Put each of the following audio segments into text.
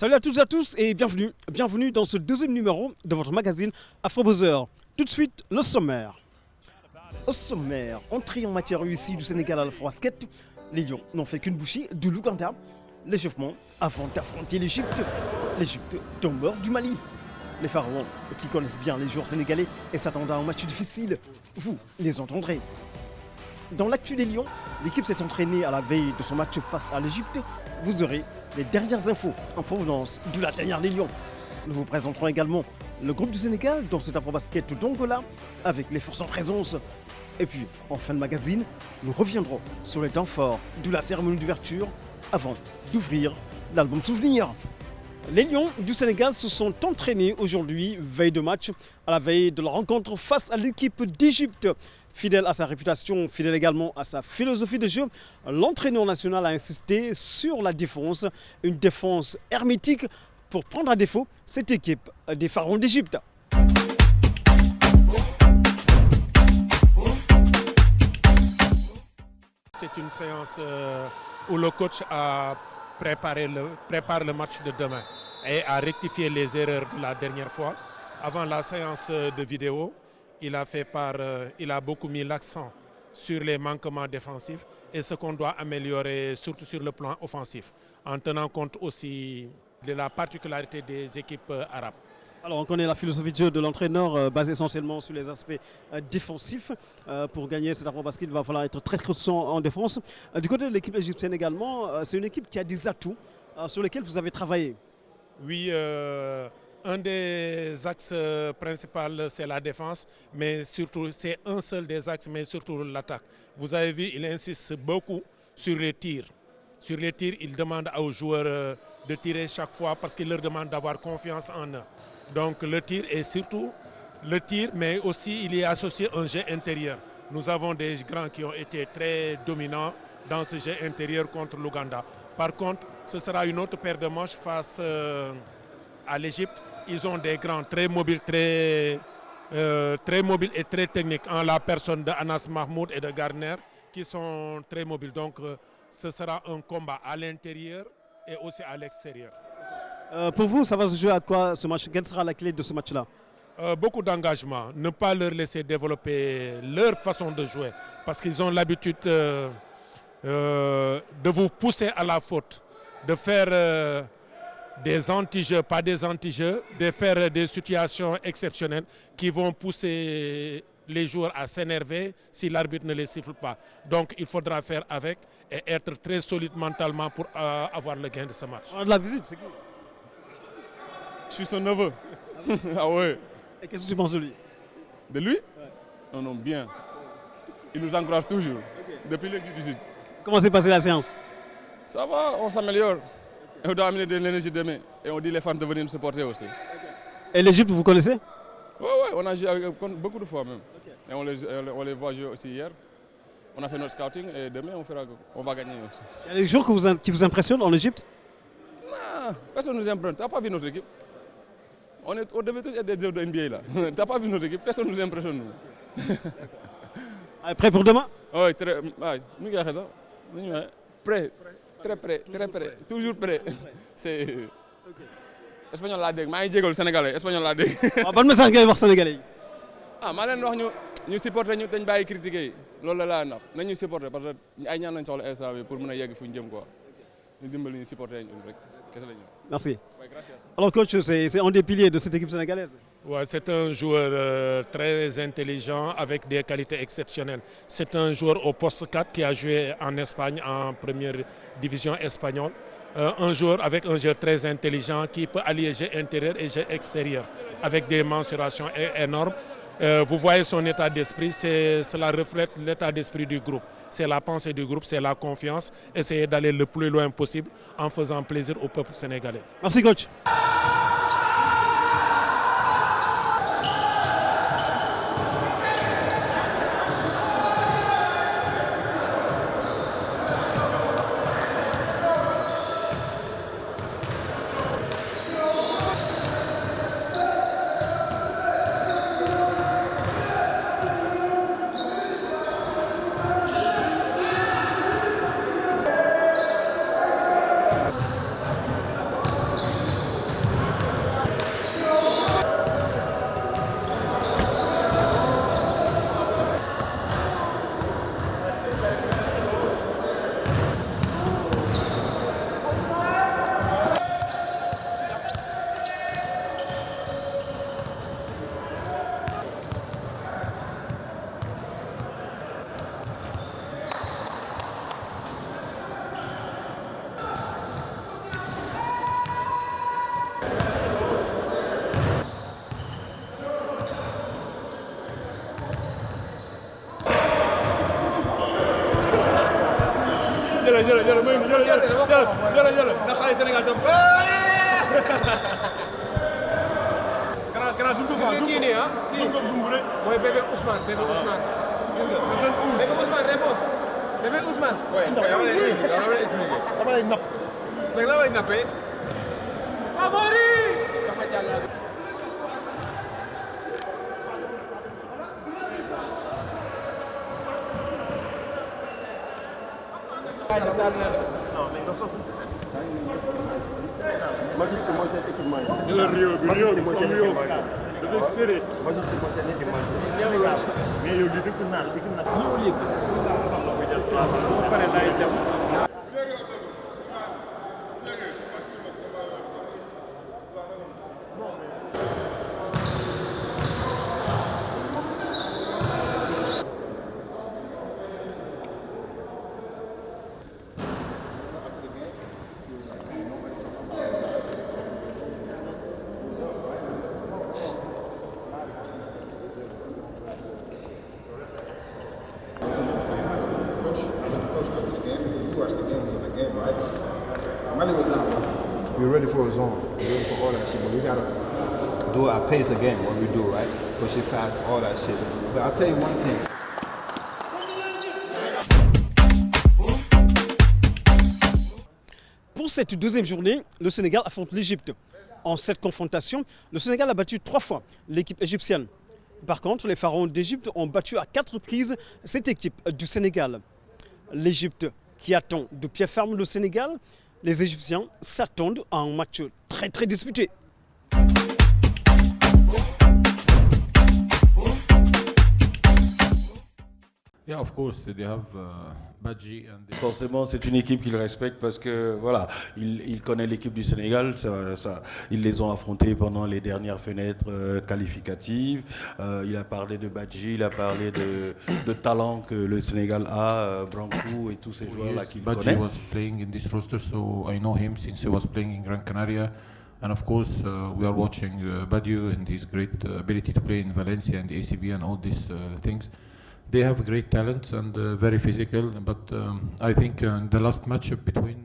Salut à toutes et à tous et bienvenue dans ce deuxième numéro de votre magazine Afro Buzzer. Tout de suite, le sommaire. Au sommaire, entrée en matière réussie du Sénégal à la basket, les Lions n'ont fait qu'une bouchée de l'Ouganda. L'échauffement avant d'affronter l'Égypte tombeur du Mali. Les pharaons qui connaissent bien les joueurs sénégalais et s'attendent à un match difficile, vous les entendrez. Dans l'actu des Lions, l'équipe s'est entraînée à la veille de son match face à l'Égypte. Vous aurez les dernières infos en provenance de la dernière des Lions. Nous vous présenterons également le groupe du Sénégal dans cet afro-basket d'Angola avec les forces en présence. Et puis, en fin de magazine, nous reviendrons sur les temps forts de la cérémonie d'ouverture avant d'ouvrir l'album Souvenir. Les Lions du Sénégal se sont entraînés aujourd'hui, veille de match, à la veille de la rencontre face à l'équipe d'Égypte. Fidèle à sa réputation, fidèle également à sa philosophie de jeu, l'entraîneur national a insisté sur la défense, une défense hermétique pour prendre à défaut cette équipe des pharaons d'Égypte. C'est une séance où le coach a prépare le match de demain et a rectifié les erreurs de la dernière fois. Avant la séance de vidéo, il a beaucoup mis l'accent sur les manquements défensifs et ce qu'on doit améliorer surtout sur le plan offensif, en tenant compte aussi de la particularité des équipes arabes. Alors on connaît la philosophie de jeu de l'entraîneur basée essentiellement sur les aspects défensifs. Pour gagner cet afro-basket, il va falloir être très constant en défense. Du côté de l'équipe égyptienne également, c'est une équipe qui a des atouts sur lesquels vous avez travaillé. Oui, un des axes principaux, c'est la défense, mais surtout, c'est un seul des axes, mais surtout l'attaque. Vous avez vu, il insiste beaucoup sur les tirs. Sur les tirs, il demande aux joueurs de tirer chaque fois parce qu'il leur demande d'avoir confiance en eux. Donc le tir est surtout le tir, mais aussi il y a associé un jeu intérieur. Nous avons des grands qui ont été très dominants dans ce jeu intérieur contre l'Ouganda. Par contre, ce sera une autre paire de manches face à l'Égypte. Ils ont des grands très mobiles, très mobiles et très techniques en la personne d'Anas Mahmoud et de Garner qui sont très mobiles. Donc ce sera un combat à l'intérieur et aussi à l'extérieur. Pour vous, ça va se jouer à quoi ce match? Quelle sera la clé de ce match-là? Beaucoup d'engagement, ne pas leur laisser développer leur façon de jouer parce qu'ils ont l'habitude de vous pousser à la faute, de faire des anti-jeux, pas des anti-jeux, de faire des situations exceptionnelles qui vont pousser les joueurs à s'énerver si l'arbitre ne les siffle pas. Donc il faudra faire avec et être très solide mentalement pour avoir le gain de ce match. On a de la visite, c'est qui? Je suis son neveu. Ah ouais. Et qu'est-ce que tu penses de lui? De lui? Ouais. Non, bien. Il nous encourage toujours. Okay. Depuis le début du Sud. Comment s'est passée la séance? Ça va, on s'améliore. Okay. Et on doit amener de l'énergie demain. Et on dit les fans de venir nous supporter aussi. Okay. Et l'Égypte, vous connaissez? Oui, on a joué avec beaucoup de fois même. Okay. Et on les voit jouer aussi hier. On a fait notre scouting et demain on va gagner aussi. Il y a des joueurs qui vous impressionnent en Égypte? Non, personne ne nous impressionne. Tu n'as pas vu notre équipe? On devait tous être des joueurs de NBA là. Tu n'as pas vu notre équipe? Personne ne nous impressionne. Prêt pour demain? Oui, très. Prêt. Très prêt. Toujours prêt. C'est. Espagnol laa dégg maa ngi jégalu sénégalais espagnol laa dégg. waaw ban message ngay wax sénégalais yi. maa leen wax ñu supporter ñu dañ bàyyi critiquer yi loolu la laa nax nañu supporter parce que ay ñaan lañ soxla instant bi pour mën a yegg fu ñu jëm quoi ñu dimbali ñu supporter ñu rek kese la ñu. Merci. Alors coach, c'est un des piliers de cette équipe sénégalaise. Ouais, c'est un joueur très intelligent avec des qualités exceptionnelles. C'est un joueur au poste 4 qui a joué en Espagne en première division espagnole. Un joueur avec un jeu très intelligent qui peut allier jeu intérieur et jeu extérieur avec des mensurations énormes. Vous voyez son état d'esprit, cela reflète l'état d'esprit du groupe. C'est la pensée du groupe, c'est la confiance, essayer d'aller le plus loin possible en faisant plaisir au peuple sénégalais. Merci coach. Listen, coach, I let the coach go to the game because we watched the games of the game, right? Mali was down one. We're ready for a zone. We're ready for all that shit, but we gotta do our pace again, what we do, right? Push it fast, all that shit. But I'll tell you one thing. Pour cette deuxième journée, le Sénégal affronte l'Égypte. En cette confrontation, le Sénégal a battu 3 fois l'équipe égyptienne. Par contre, les pharaons d'Égypte ont battu à 4 reprises cette équipe du Sénégal. L'Égypte qui attend de pied ferme le Sénégal, les Égyptiens s'attendent à un match très très disputé. Yeah, of course, they have Badji and they... Forcément, c'est une équipe qu'il respecte parce que voilà, il connaît l'équipe du Sénégal. Ils les ont affrontés pendant les dernières fenêtres qualificatives. Il a parlé de Badji, il a parlé de talent que le Sénégal a, Branco et tous ces joueurs-là qu'il connaît. Badji was playing in this roster, so I know him since he was playing in Gran Canaria. And of course, we are watching Badiou and his great ability to play in Valencia and the ACB and all these things. They have great talents and very physical, but I think the last matchup between...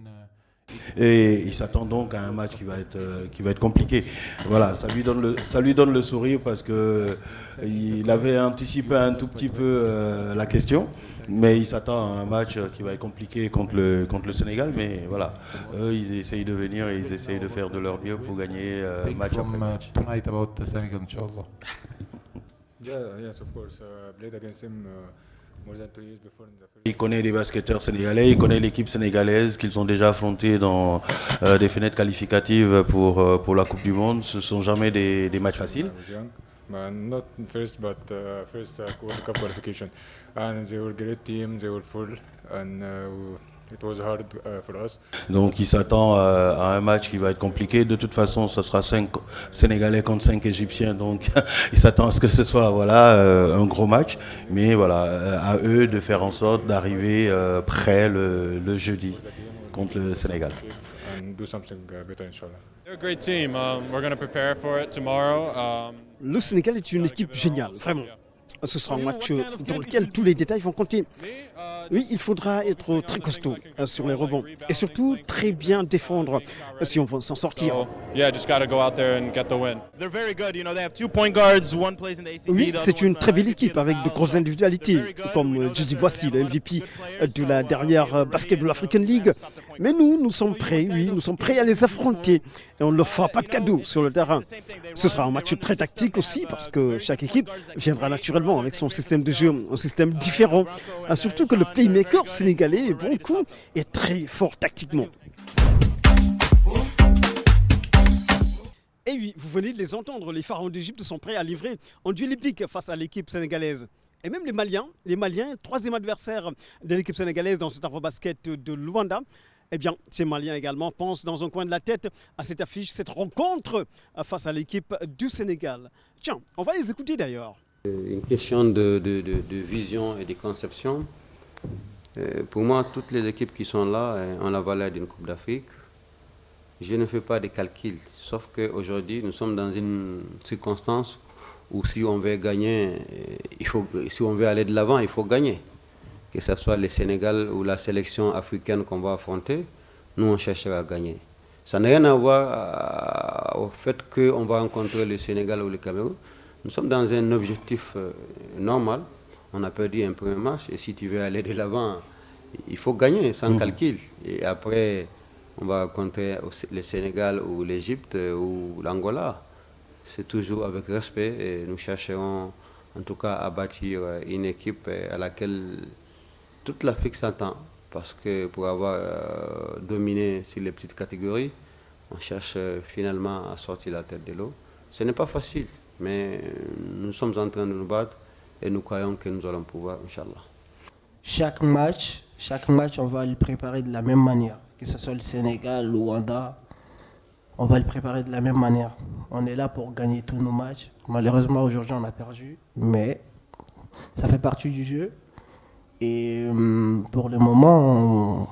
Et il s'attend donc à un match qui va être compliqué. Voilà, ça lui donne le sourire parce que il avait anticipé un tout petit peu la question, mais il s'attend à un match qui va être compliqué contre le Sénégal. Mais voilà, eux, ils essayent de venir et ils essayent de faire de leur mieux pour gagner match après match. Tonight about the Senegal, inshallah. Yes, of course. Played against him more than 2 years before in the first. Il connaît les basketteurs sénégalais, il connaît l'équipe sénégalaise qu'ils ont déjà affrontée dans des fenêtres qualificatives pour la Coupe du Monde. Ce ne sont jamais des matchs faciles. I was young, not first, but first World Cup qualification. And they were a great team, they were full, and it was hard for us. Donc il s'attend à un match qui va être compliqué. De toute façon, ce sera 5 Sénégalais contre 5 Égyptiens. Donc il s'attend à ce que ce soit un gros match. Mais voilà, à eux de faire en sorte d'arriver prêts le jeudi contre le Sénégal. And do something better, inshallah. They're a great team. We're going to prepare for it tomorrow. Le Sénégal est une équipe géniale, vraiment. Ce sera un match dans lequel tous les détails vont compter. Oui, il faudra être très costaud sur les rebonds et surtout très bien défendre si on veut s'en sortir. So, yeah, just got to go out there and get the win. They're very good. You know, they have 2 point guards, one plays in the ACB. Oui, c'est une très belle équipe avec de grosses individualités, comme Djidji Voici, le MVP de la dernière Basketball African League. Mais nous sommes prêts, oui, nous sommes prêts à les affronter et on ne leur fera pas de cadeau sur le terrain. Ce sera un match très tactique aussi parce que chaque équipe viendra naturellement avec son système de jeu, un système différent. Surtout que le playmaker sénégalais, Branco, est très fort tactiquement. Et oui, vous venez de les entendre, les pharaons d'Égypte sont prêts à livrer un duel épique face à l'équipe sénégalaise. Et même les Maliens, troisième adversaire de l'équipe sénégalaise dans cet Afrobasket de Luanda, eh bien, ces Maliens également pensent dans un coin de la tête à cette affiche, cette rencontre face à l'équipe du Sénégal. Tiens, on va les écouter d'ailleurs. Une question de vision et de conception. Pour moi, toutes les équipes qui sont là ont la valeur d'une Coupe d'Afrique. Je ne fais pas de calcul, sauf qu'aujourd'hui, nous sommes dans une circonstance où si on veut gagner, si on veut aller de l'avant, il faut gagner. que ce soit le Sénégal ou la sélection africaine qu'on va affronter, nous on cherchera à gagner. Ça n'a rien à voir au fait qu'on va rencontrer le Sénégal ou le Cameroun. Nous sommes dans un objectif normal. On a perdu un premier match et si tu veux aller de l'avant, il faut gagner sans calcul. Et après, on va rencontrer le Sénégal ou l'Égypte ou l'Angola. C'est toujours avec respect et nous chercherons en tout cas à bâtir une équipe à laquelle toute l'Afrique s'attend. Parce que pour avoir dominé sur les petites catégories, on cherche finalement à sortir la tête de l'eau. Ce n'est pas facile, mais nous sommes en train de nous battre et nous croyons que nous allons pouvoir, Inch'Allah. Chaque match, on va le préparer de la même manière. Que ce soit le Sénégal, l'Ouganda, on va le préparer de la même manière. On est là pour gagner tous nos matchs. Malheureusement, aujourd'hui, on a perdu, mais ça fait partie du jeu. Et pour le moment,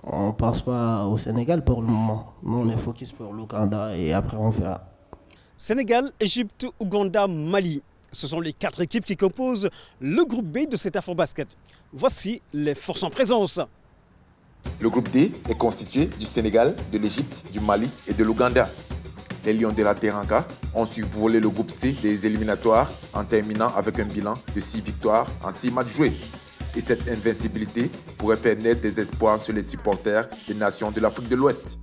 on ne pense pas au Sénégal pour le moment. Nous, on est focus pour l'Ouganda et après, on verra. Sénégal, Égypte, Ouganda, Mali. Ce sont les 4 équipes qui composent le groupe B de cet Afrobasket. Voici les forces en présence. Le groupe D est constitué du Sénégal, de l'Égypte, du Mali et de l'Ouganda. Les Lions de la Teranga ont su voler le groupe C des éliminatoires en terminant avec un bilan de 6 victoires en 6 matchs joués. Et cette invincibilité pourrait faire naître des espoirs sur les supporters des nations de l'Afrique de l'Ouest.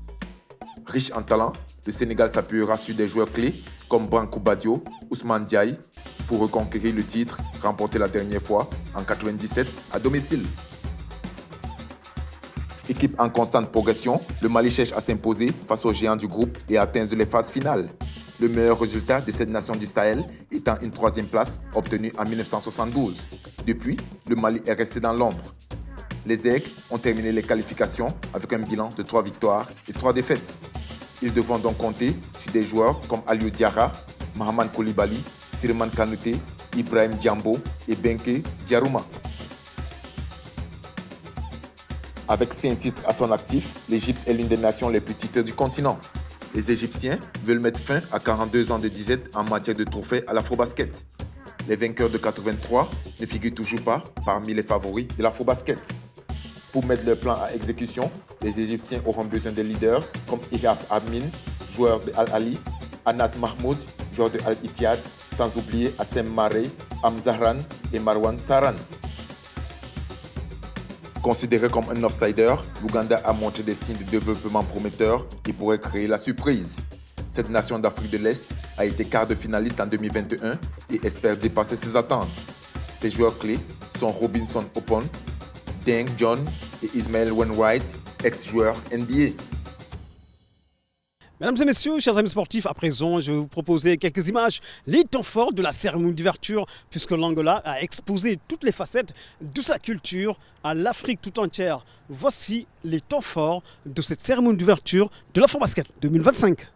Riche en talent, le Sénégal s'appuiera sur des joueurs clés comme Branco Badio, Ousmane Diaye pour reconquérir le titre remporté la dernière fois en 1997 à domicile. Équipe en constante progression, le Mali cherche à s'imposer face aux géants du groupe et à atteindre les phases finales. Le meilleur résultat de cette nation du Sahel étant une 3e place obtenue en 1972. Depuis, le Mali est resté dans l'ombre. Les Aigles ont terminé les qualifications avec un bilan de 3 victoires et 3 défaites. Ils devront donc compter sur des joueurs comme Aliou Diarra, Mahaman Koulibaly, Sirman Kanouté, Ibrahim Diambo et Benke Diarouma. Avec 5 titres à son actif, l'Égypte est l'une des nations les plus titrées du continent. Les Égyptiens veulent mettre fin à 42 ans de disette en matière de trophées à l'Afrobasket. Les vainqueurs de 83 ne figurent toujours pas parmi les favoris de l'Afrobasket. Pour mettre leur plan à exécution, les Égyptiens auront besoin de leaders comme Ihab Amin, joueur de Al-Ali, Anas Mahmoud, joueur de Al-Ittihad, sans oublier Assem Marey, Amzahran et Marwan Saran. Considéré comme un outsider, l'Ouganda a montré des signes de développement prometteurs qui pourraient créer la surprise. Cette nation d'Afrique de l'Est a été quart de finaliste en 2021 et espère dépasser ses attentes. Ses joueurs clés sont Robinson Opon, Deng John et Ismail Wainwright, ex-joueur NBA. Mesdames et messieurs, chers amis sportifs, à présent, je vais vous proposer quelques images, les temps forts de la cérémonie d'ouverture, puisque l'Angola a exposé toutes les facettes de sa culture à l'Afrique tout entière. Voici les temps forts de cette cérémonie d'ouverture de l'Afrobasket 2025.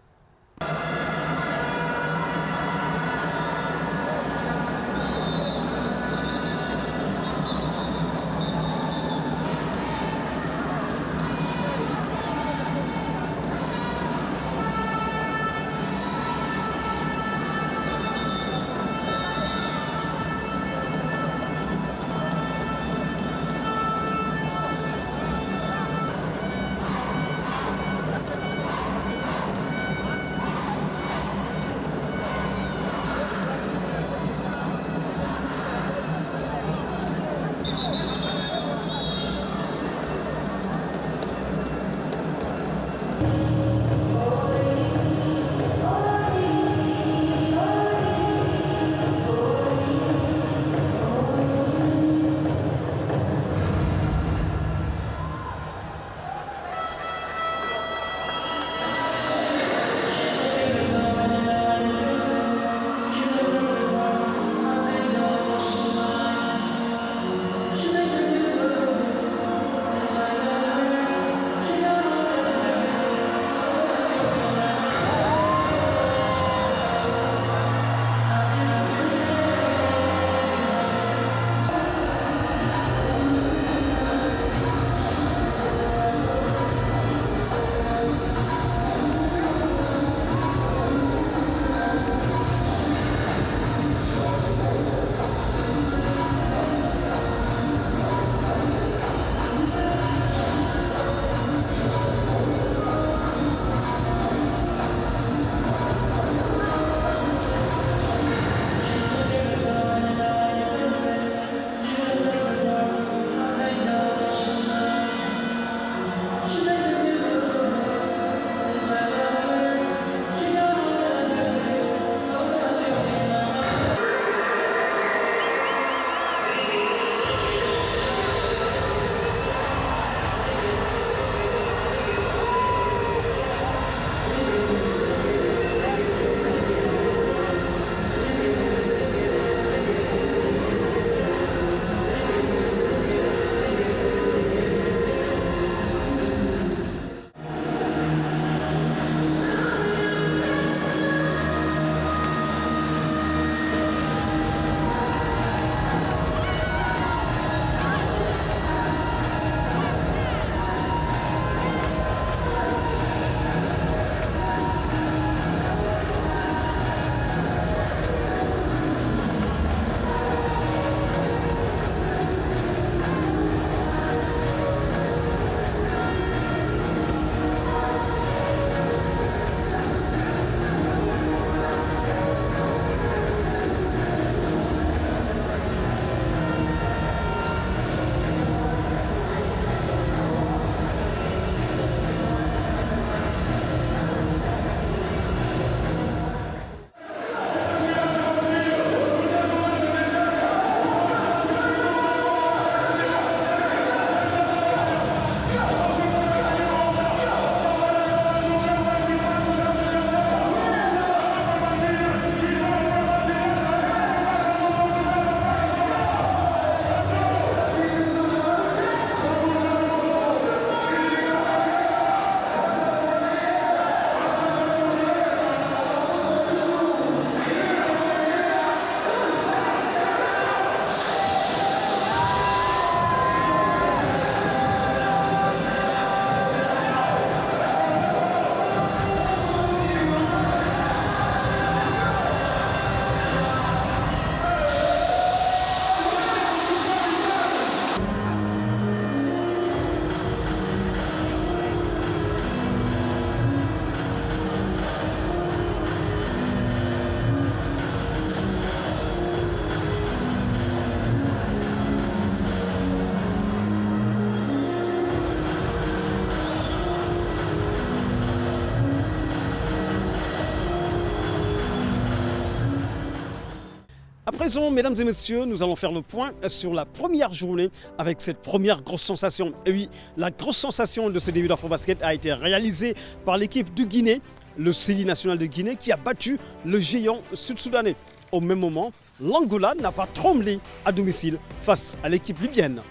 présent, mesdames et messieurs, nous allons faire le point sur la première journée avec cette première grosse sensation. Et oui, la grosse sensation de ce début d'Afrobasket a été réalisée par l'équipe du Guinée, le CELI national de Guinée, qui a battu le géant sud-soudanais. Au même moment, l'Angola n'a pas tremblé à domicile face à l'équipe libyenne.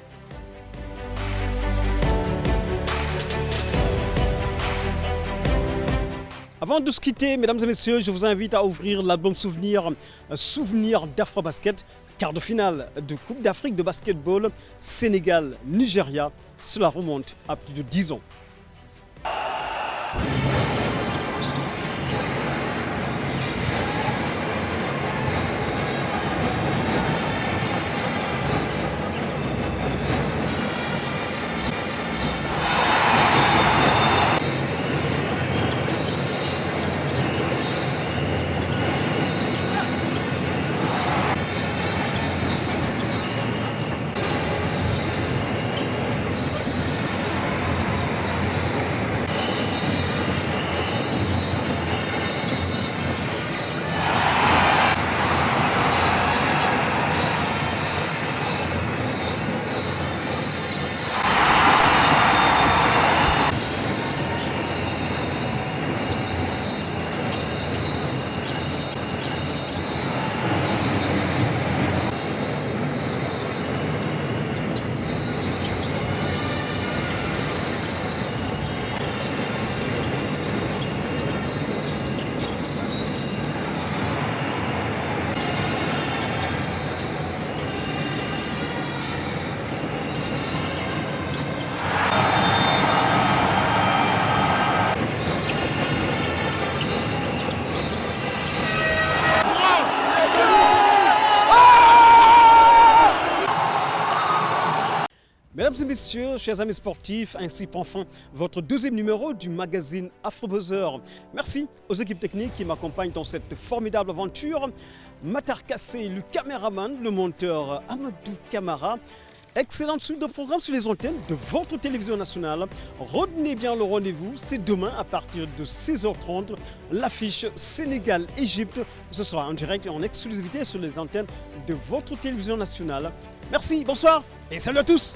Avant de se quitter, mesdames et messieurs, je vous invite à ouvrir l'album Souvenir d'Afrobasket, quart de finale de Coupe d'Afrique de basketball Sénégal-Nigeria. Cela remonte à plus de 10 ans. Mesdames et messieurs, chers amis sportifs, ainsi prend fin votre deuxième numéro du magazine Afrobuzzer. Merci aux équipes techniques qui m'accompagnent dans cette formidable aventure. Matar Kassé, le caméraman, le monteur Amadou Camara. Excellente suite de programme sur les antennes de votre télévision nationale. Retenez bien le rendez-vous, c'est demain à partir de 16h30. L'affiche Sénégal-Égypte, ce sera en direct et en exclusivité sur les antennes de votre télévision nationale. Merci, bonsoir et salut à tous.